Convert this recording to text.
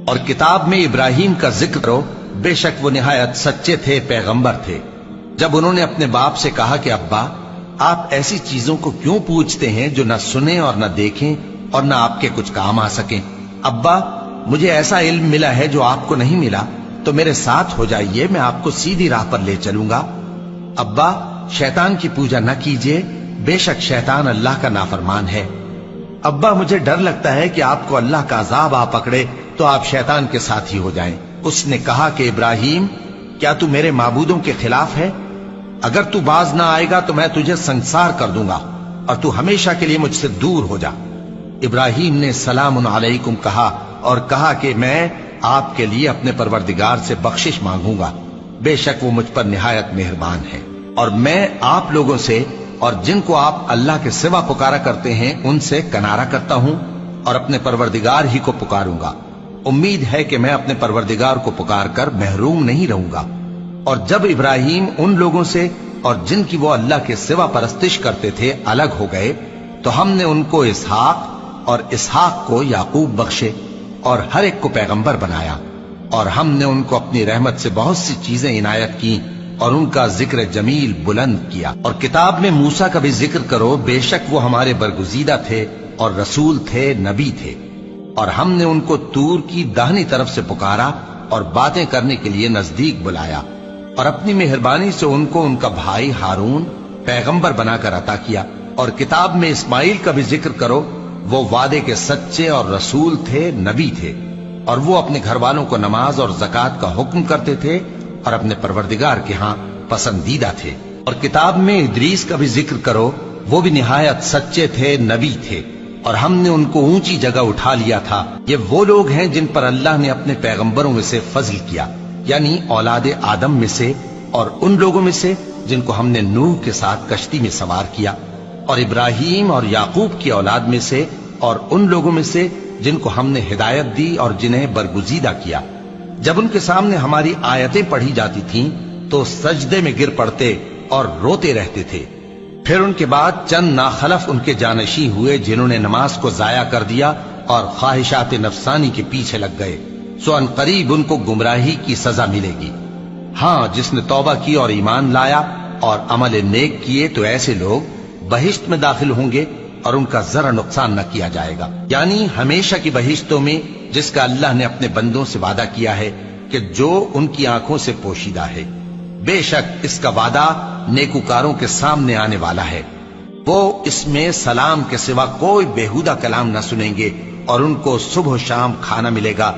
اور کتاب میں ابراہیم کا ذکر کرو، بے شک وہ نہایت سچے تھے، پیغمبر تھے۔ جب انہوں نے اپنے باپ سے کہا کہ ابا، آپ ایسی چیزوں کو کیوں پوچھتے ہیں جو نہ سنیں اور نہ دیکھیں اور نہ آپ کے کچھ کام آ سکیں؟ ابا، مجھے ایسا علم ملا ہے جو آپ کو نہیں ملا، تو میرے ساتھ ہو جائیے، میں آپ کو سیدھی راہ پر لے چلوں گا۔ ابا، شیطان کی پوجا نہ کیجیے، بے شک شیطان اللہ کا نافرمان ہے۔ ابا، مجھے ڈر لگتا ہے کہ آپ کو اللہ کا عذاب آ پکڑے تو آپ شیطان کے ساتھ ہی ہو جائیں۔ اس نے کہا کہ ابراہیم، کیا تو میرے معبودوں کے خلاف ہے؟ اگر تو باز نہ آئے گا تو میں تجھے سنسار کر دوں گا اور تو ہمیشہ کے لیے مجھ سے دور ہو جا۔ ابراہیم نے سلام علیکم کہا اور کہا کہ میں آپ کے لیے اپنے پروردگار سے بخشش مانگوں گا، بے شک وہ مجھ پر نہایت مہربان ہے، اور میں آپ لوگوں سے اور جن کو آپ اللہ کے سوا پکارا کرتے ہیں ان سے کنارہ کرتا ہوں اور اپنے پروردگار ہی کو پکاروں گا۔ امید ہے کہ میں اپنے پروردگار کو پکار کر محروم نہیں رہوں گا۔ اور جب ابراہیم ان لوگوں سے اور جن کی وہ اللہ کے سوا پرستش کرتے تھے الگ ہو گئے تو ہم نے ان کو اسحاق اور اسحاق کو یعقوب بخشے اور ہر ایک کو پیغمبر بنایا، اور ہم نے ان کو اپنی رحمت سے بہت سی چیزیں عنایت کی اور ان کا ذکر جمیل بلند کیا۔ اور کتاب میں موسیٰ کا بھی ذکر کرو، بے شک وہ ہمارے برگزیدہ تھے اور رسول تھے، نبی تھے، اور ہم نے ان کو طور کی داہنی طرف سے پکارا اور باتیں کرنے کے لیے نزدیک بلایا، اور اپنی مہربانی سے ان کو ان کا بھائی ہارون پیغمبر بنا کر عطا کیا۔ اور کتاب میں اسماعیل کا بھی ذکر کرو، وہ وعدے کے سچے اور رسول تھے، نبی تھے، اور وہ اپنے گھر والوں کو نماز اور زکوٰۃ کا حکم کرتے تھے اور اپنے پروردگار کے ہاں پسندیدہ تھے۔ اور کتاب میں ادریس کا بھی ذکر کرو، وہ بھی نہایت سچے تھے، نبی تھے، اور ہم نے ان کو اونچی جگہ اٹھا لیا تھا۔ یہ وہ لوگ ہیں جن پر اللہ نے اپنے پیغمبروں میں سے فضل کیا، یعنی اولاد آدم میں سے، اور ان لوگوں میں سے جن کو ہم نے نوح کے ساتھ کشتی میں سوار کیا، اور ابراہیم اور یعقوب کی اولاد میں سے، اور ان لوگوں میں سے جن کو ہم نے ہدایت دی اور جنہیں برگزیدہ کیا۔ جب ان کے سامنے ہماری آیتیں پڑھی جاتی تھیں تو سجدے میں گر پڑتے اور روتے رہتے تھے۔ پھر ان کے بعد چند ناخلف ان کے جانشین ہوئے جنہوں نے نماز کو ضائع کر دیا اور خواہشات نفسانی کے پیچھے لگ گئے، سو ان قریب ان کو گمراہی کی سزا ملے گی۔ ہاں، جس نے توبہ کی اور ایمان لایا اور عمل نیک کیے تو ایسے لوگ بہشت میں داخل ہوں گے اور ان کا ذرا نقصان نہ کیا جائے گا، یعنی ہمیشہ کی بہشتوں میں جس کا اللہ نے اپنے بندوں سے وعدہ کیا ہے کہ جو ان کی آنکھوں سے پوشیدہ ہے۔ بے شک اس کا وعدہ نیکوکاروں کے سامنے آنے والا ہے، وہ اس میں سلام کے سوا کوئی بیہودہ کلام نہ سنیں گے، اور ان کو صبح و شام کھانا ملے گا